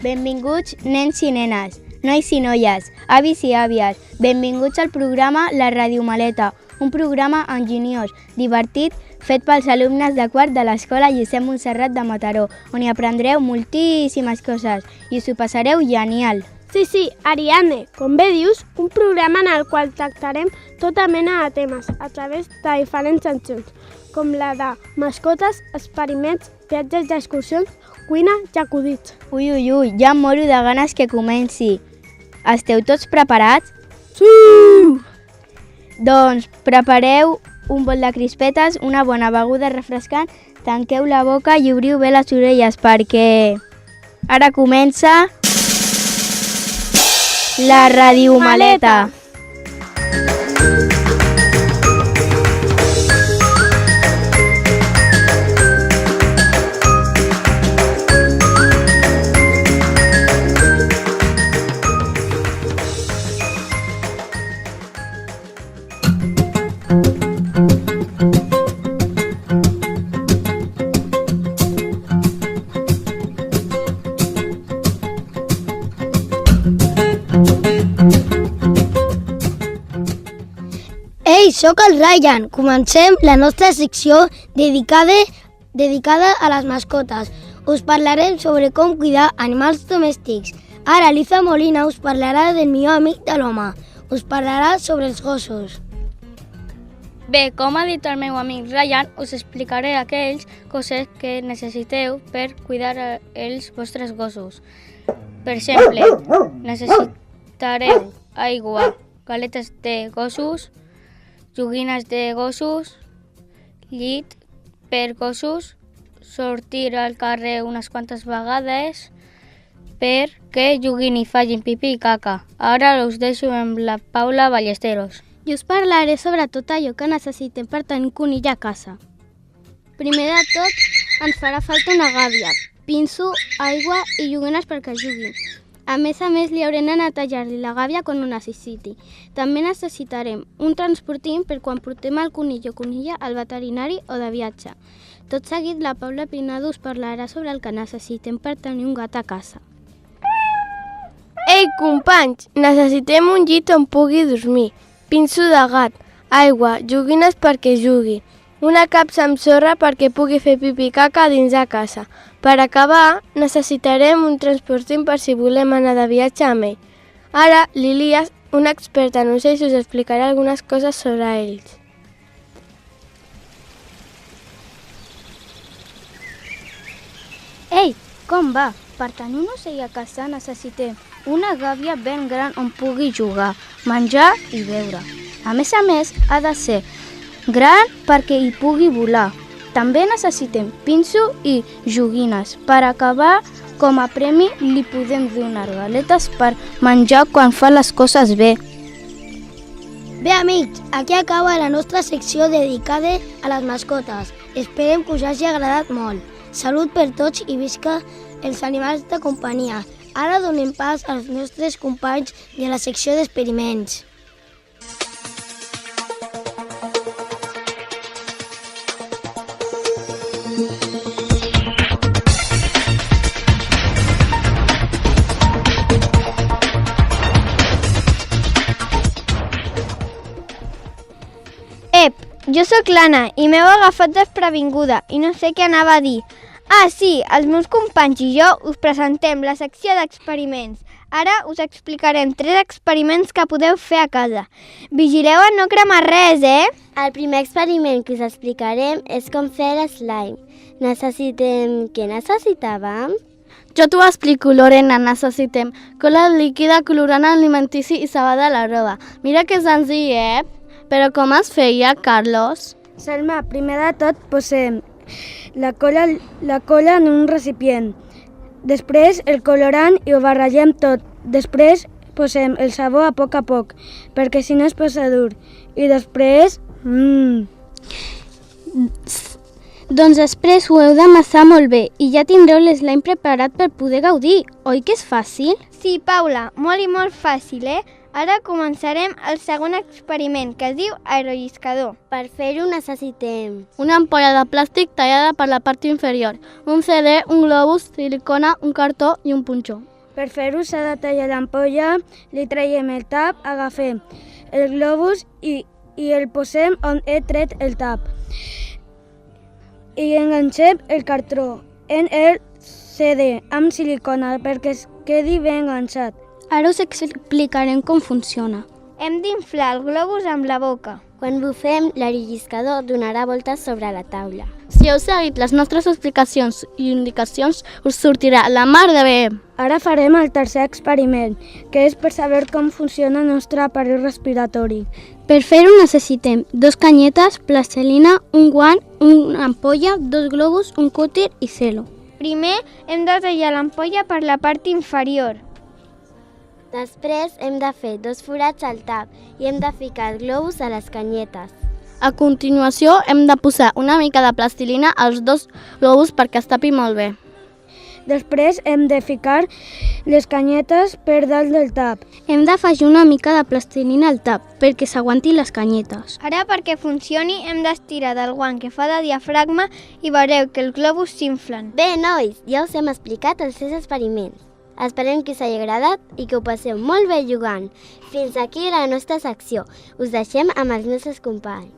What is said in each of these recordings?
Benvinguts nens i nenes, nois i noies, avis i àvies. Benvinguts al programa La Radiomaleta, un programa enginyós, divertit, fet pels alumnes de quart de l'Escola Josep Montserrat de Mataró, on hi aprendreu moltíssimes coses i us ho passareu genial. Sí, Ariadne, com bé dius, un programa en el qual tractarem tota mena de temes a través de diferents seccions, com la de mascotes, experiments, viatges d'excursions, cuina i acudits. Ui, ja em moro de ganes que comenci. Esteu tots preparats? Sí! Doncs prepareu un bol de crispetes, una bona beguda refrescant, tanqueu la boca i obriu bé les orelles perquè ara comença La Radiomaleta. Ei, sóc el Ryan. Comencem la nostra secció dedicada a les mascotes. Us parlarem sobre com cuidar animals domèstics. Ara, Liza Molina us parlarà del millor amic de l'home. Us parlarà sobre els gossos. Bé, com ha dit el meu amic Ryan, us explicaré aquells coses que necessiteu per cuidar els vostres gossos. Per exemple, necessitareu aigua, galetes de gossos, joguines de gossos, llit per gossos, sortir al carrer unes quantes vegades perquè juguin i facin pipí i caca. Ara us deixo amb la Paula Ballesteros. I us parlaré sobre tot allò que necessitem per tenir conill a casa. Primer de tot, ens farà falta una gàbia, pinso, aigua i joguines perquè juguin. A més, li haurem de netejar-li la gàbia quan ho necessiti. També necessitarem un transportín per quan portem el conill o conilla al veterinari o de viatge. Tot seguit, la Paula Pinado us parlarà sobre el que necessitem per tenir un gat a casa. Ei, companys, necessitem un llit on pugui dormir, pinso de gat, aigua, joguines perquè jugui, una capsa amb sorra perquè pugui fer pipí i caca dins de casa. Per acabar, necessitarem un transportín per si volem anar de viatge amb ell. Ara, l'Ilias, una experta en ocells, us explicarà algunes coses sobre ells. Ei, com va? Per tenir un ocell a casa necessitem una gàbia ben gran on pugui jugar, menjar i beure. A més, ha de ser gran perquè hi pugui volar. També necessitem pinso i joguines. Per acabar, com a premi, li podem donar galetes per menjar quan fa les coses bé. Bé, amics, aquí acaba la nostra secció dedicada a les mascotes. Esperem que us hagi agradat molt. Salut per tots i visca els animals de companyia. Ara donem pas als nostres companys de la secció d'experiments. Jo sóc l'Anna i m'heu agafat desprevinguda i no sé què anava a dir. Ah, sí, els meus companys i jo us presentem la secció d'experiments. Ara us explicarem 3 experiments que podeu fer a casa. Vigileu a no cremar res, El primer experiment que us explicarem és com fer l'slime. Què necessitàvem? Jo t'ho explico, Lorena. Necessitem cola líquida, colorant alimentici i sabó de la roba. Mira que senzill, Però com es feia, Carlos? Selma, primer de tot posem la cola en un recipient. Després el colorant i ho barregem tot. Després posem el sabó a poc, perquè si no es posa dur. I després... Doncs després ho heu d'amassar molt bé i ja tindreu l'slime preparat per poder gaudir. Oi que és fàcil? Sí, Paula, molt i molt fàcil, Ara començarem el segon experiment, que es diu aerolliscador. Per fer-ho necessitem una ampolla de plàstic tallada per la part inferior, un CD, un globus, silicona, un cartó i un punxó. Per fer-ho s'ha de tallar l'ampolla, li traiem el tap, agafem el globus i el posem on he tret el tap. I enganxem el cartró en el CD amb silicona perquè es quedi ben enganxat. Ara us explicarem com funciona. Hem d'inflar el globus amb la boca. Quan bufem, l'arilliscador donarà voltes sobre la taula. Si heu seguit les nostres explicacions i indicacions, us sortirà la mar de bé. Ara farem el tercer experiment, que és per saber com funciona el nostre aparell respiratori. Per fer-ho necessitem 2 canyetes, plastilina, un guant, una ampolla, 2 globus, un cúter i celo. Primer hem de tallar l'ampolla per la part inferior. Després hem de fer 2 forats al tap i hem de ficar el globus a les canyetes. A continuació hem de posar una mica de plastilina als 2 globus perquè es tapi molt bé. Després hem de ficar les canyetes per dalt del tap. Hem d'afegir una mica de plastilina al tap perquè s'aguantin les canyetes. Ara, perquè funcioni, hem d'estirar del guant que fa de diafragma i veureu que els globus s'inflen. Bé, nois, ja us hem explicat els 6 experiments. Esperem que us hagi agradat i que ho passeu molt bé jugant. Fins aquí la nostra secció. Us deixem amb els nostres companys.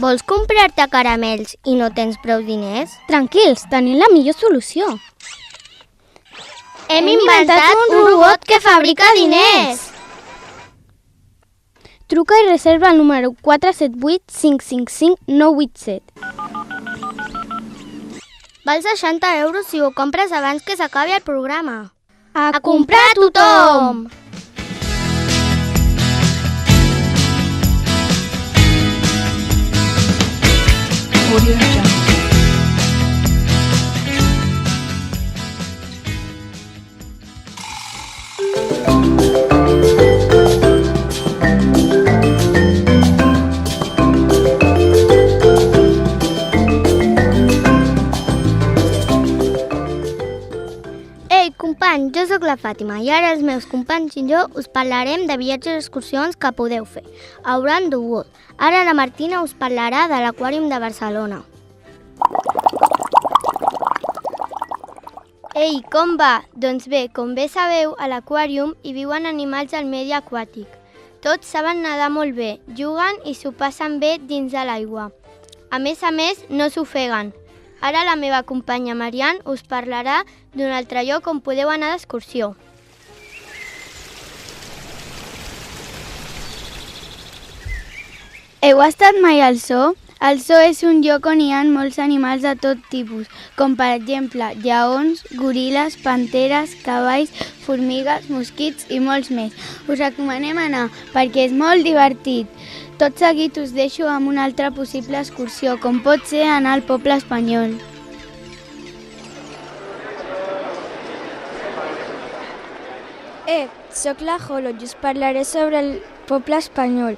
Vols comprar-te caramels i no tens prou diners? Tranquils, tenim la millor solució. Hem inventat un robot que fabrica diners! Truca i reserva el número 478 555 987. Val 60 € si ho compres abans que s'acabi el programa. A comprar tothom! Audio Jungle. Ei, company, jo sóc la Fàtima i ara els meus companys i jo us parlarem de viatges i excursions que podeu fer a Around the World. Ara la Martina us parlarà de l'Aquàrium de Barcelona. Ei, com va? Doncs bé, com bé sabeu, a l'Aquàrium hi viuen animals del medi aquàtic. Tots saben nedar molt bé, juguen i s'ho passen bé dins de l'aigua. A més, no s'ofeguen. Ara la meva companya Marian us parlarà d'un altre lloc on podeu anar d'excursió. Heu estat mai al zoo? El zoo és un lloc on hi ha molts animals de tot tipus, com per exemple lleons, goril·les, panteres, cavalls, formigues, mosquits i molts més. Us recomanem anar perquè és molt divertit. Tot seguit us deixo amb una altra possible excursió, com pot ser anar al poble espanyol. Soc la Jolo i us parlaré sobre el poble espanyol.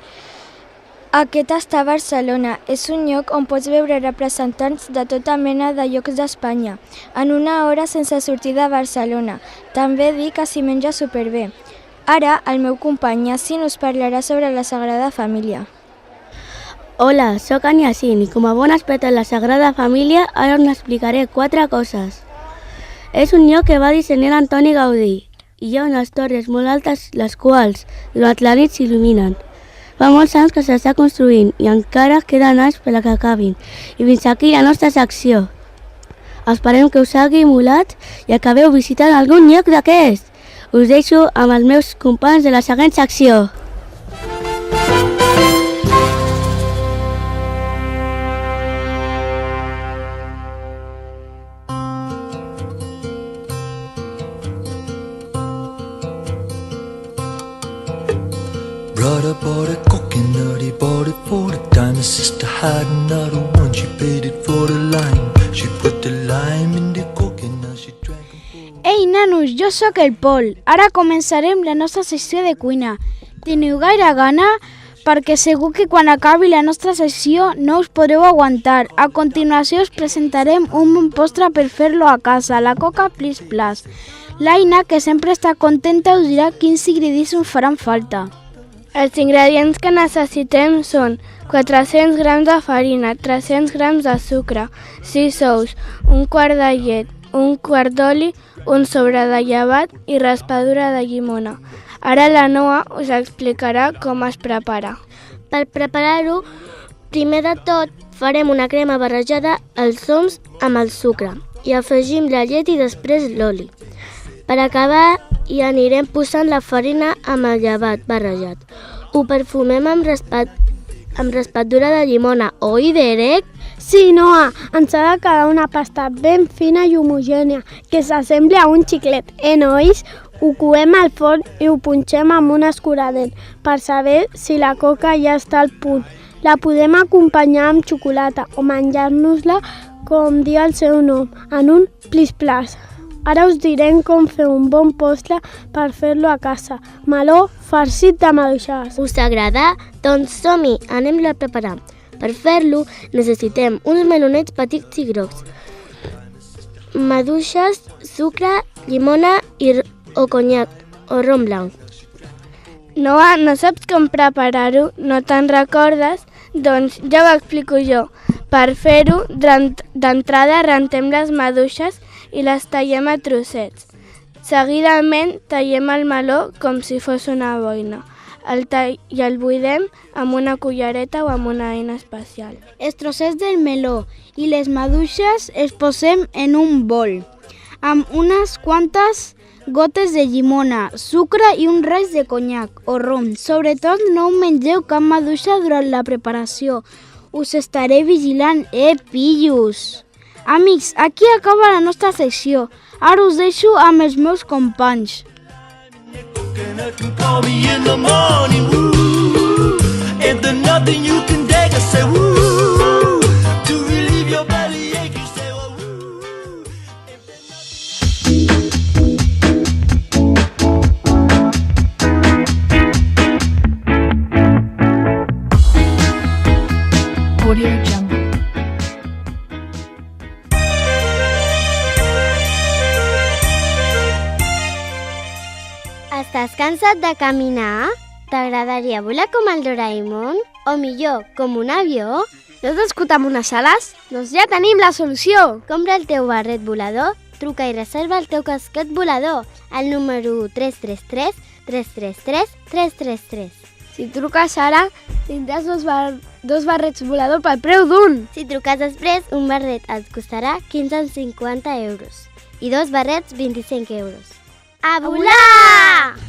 Aquest està a Barcelona. És un lloc on pots veure representants de tota mena de llocs d'Espanya, en una hora sense sortir de Barcelona. També dic que s'hi menja superbé. Ara, el meu company Yassin us parlarà sobre la Sagrada Família. Hola, sóc en Yassin i com a bon expert en la Sagrada Família, ara us n'explicaré 4 coses. És un lloc que va dissenyar Antoni Gaudí i hi ha unes torres molt altes les quals durant la nit s'il·luminen. Fa molts anys que s'està construint i encara queden anys per a que acabin. I fins aquí la nostra secció. Esperem que us hagi molat i acabeu visitant algun lloc d'aquests. Us deixo amb els meus companys de la següent secció. Brother bought a coconut, he bought it for the dime. His sister had another one, she paid it for the lime. She put the lime in the coconut, she drank them. Ei, nanos, jo sóc el Pol. Ara començarem la nostra secció de cuina. Teniu gaire gana? perquè segur que quan acabi la nostra sessió no us podreu aguantar. A continuació us presentarem un bon postre per fer-lo a casa, la Coca Plis Plas. L'Aina, que sempre està contenta, us dirà quins ingredients us faran falta. Els ingredients que necessitem són 400 grams de farina, 300 grams de sucre, 6 ous, un quart de llet, un quart d'oli, un sobre de llevat i raspadura de llimona. Ara la Noa us explicarà com es prepara. Per preparar-ho, primer de tot farem una crema barrejada als oms amb el sucre i afegim la llet i després l'oli. Per acabar hi anirem posant la farina amb el llevat barrejat. Ho perfumem amb raspadura de llimona, oi, Derek? Sí, Noa, ens ha de quedar una pasta ben fina i homogènia, que s'assembli a un xiclet, nois? Ho coem al forn i ho punxem amb un escuradent per saber si la coca ja està al punt. La podem acompanyar amb xocolata o menjar-nos-la, com diu el seu nom, en un plis-plas. Ara us direm com fer un bon postre per fer-lo a casa. Meló farcit de maduixes. Us agrada? Doncs som-hi, anem-la a preparar. Per fer-lo necessitem uns melonets petits i grocs, maduixes, sucre, llimona o conyac o rom blanc. Noa, no saps com preparar-ho? No te'n recordes? Doncs ja ho explico jo. Per fer-ho, d'entrada rentem les maduixes i les tallem a trossets. Seguidament tallem el meló com si fos una boina. I el buidem amb una cullereta o amb una eina especial. Els trossets del meló i les maduixes els posem en un bol amb unes quantes gotes de llimona, sucre i un raig de conyac o rom. Sobretot no mengeu cap maduixa durant la preparació. Us estaré vigilant, pillos! Amics, aquí acaba la nostra secció. Ara us deixo amb els meus companys. Audio Jungle. Estàs cansat de caminar? T'agradaria volar com el Doraemon? O millor, com un avió? T'has nascut amb unes ales? Doncs ja tenim la solució! Compra el teu barret volador, truca i reserva el teu casquet volador al número 333 333 333. Si truques ara, tindràs dos barrets volador pel preu d'un. Si truques després, un barret et costarà 15,50 euros i dos barrets 25 euros. A volar!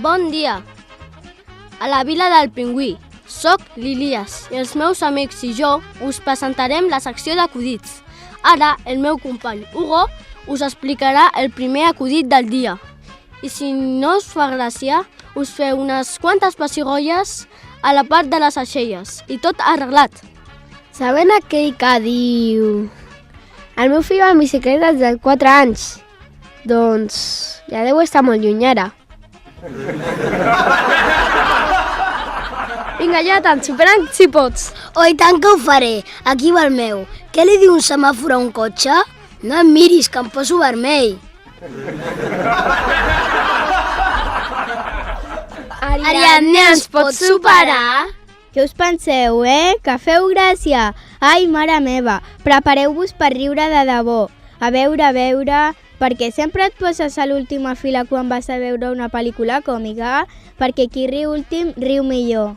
Bon dia! A la Vila del Pingüí. Soc l'Ilias i els meus amics i jo us presentarem la secció d'acudits. Ara el meu company Hugo us explicarà el primer acudit del dia. I si no us fa gràcia, us feu unes quantes pessigolles a la part de les aixelles i tot arreglat. Sabent aquell que diu... El meu fill va en bicicleta des de 4 anys. Doncs ja deu estar molt lluny ara. Vinga, ja te'n superen si pots. Oh, i tant que ho faré. Aquí va el meu. Què li diu un semàfor a un cotxe? No em miris, que em poso vermell. Ariadne, ens pots superar? Què us penseu, Que feu gràcia? Ai, mare meva, prepareu-vos per riure de debò. A veure, perquè sempre et poses a l'última fila quan vas a veure una pel·lícula còmica, perquè qui riu últim riu millor.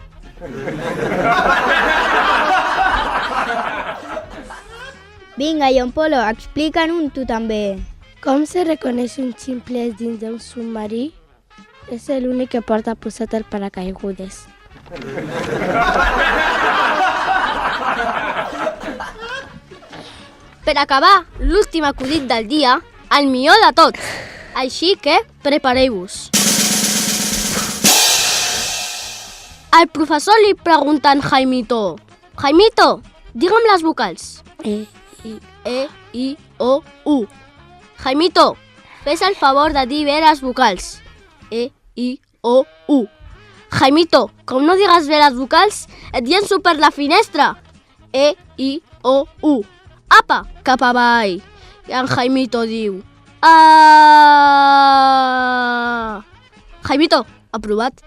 Vinga, Ion Polo, explica'n un tu també. Com se reconeix un ximple dins d'un submarí? És l'únic que porta posat el paracaigudes. Per acabar, l'últim acudit del dia, el millor de tot. Així que prepareu-vos. El professor li pregunta a Jaimito: Jaimito, digue'm les vocals. E, I, O, U. Jaimito, fes el favor de dir bé les vocals. E, I, O, U. Jaimito, com no digues bé les vocals, et llenço per la finestra. E, I, O, U. Apa, cap avall. I en Jaimito diu: Ah! Jaimito, aprovat.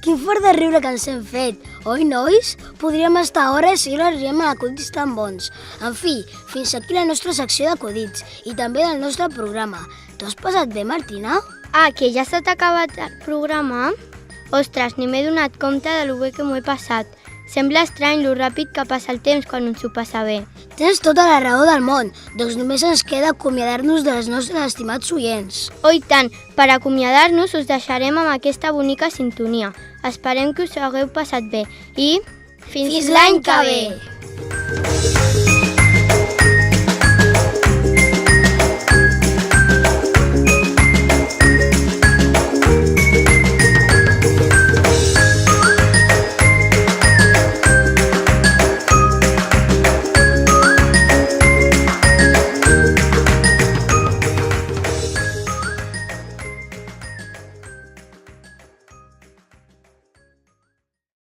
Quin fort de riure que ens hem fet, oi, nois? Podríem estar hores i hores rient amb acudits tan bons. En fi, fins aquí la nostra secció d'acudits i també del nostre programa. T'ho has passat bé, Martina? Ah, que ja s'ha acabat el programa? Ostres, ni m'he donat compte de lo bé que m'ho he passat. Sembla estrany lo ràpid que passa el temps quan un s'ho passa bé. Tens tota la raó del món, doncs només ens queda acomiadar-nos dels nostres estimats oients. Oh, i tant, per acomiadar-nos us deixarem amb aquesta bonica sintonia. Esperem que us hagueu passat bé i fins l'any que ve!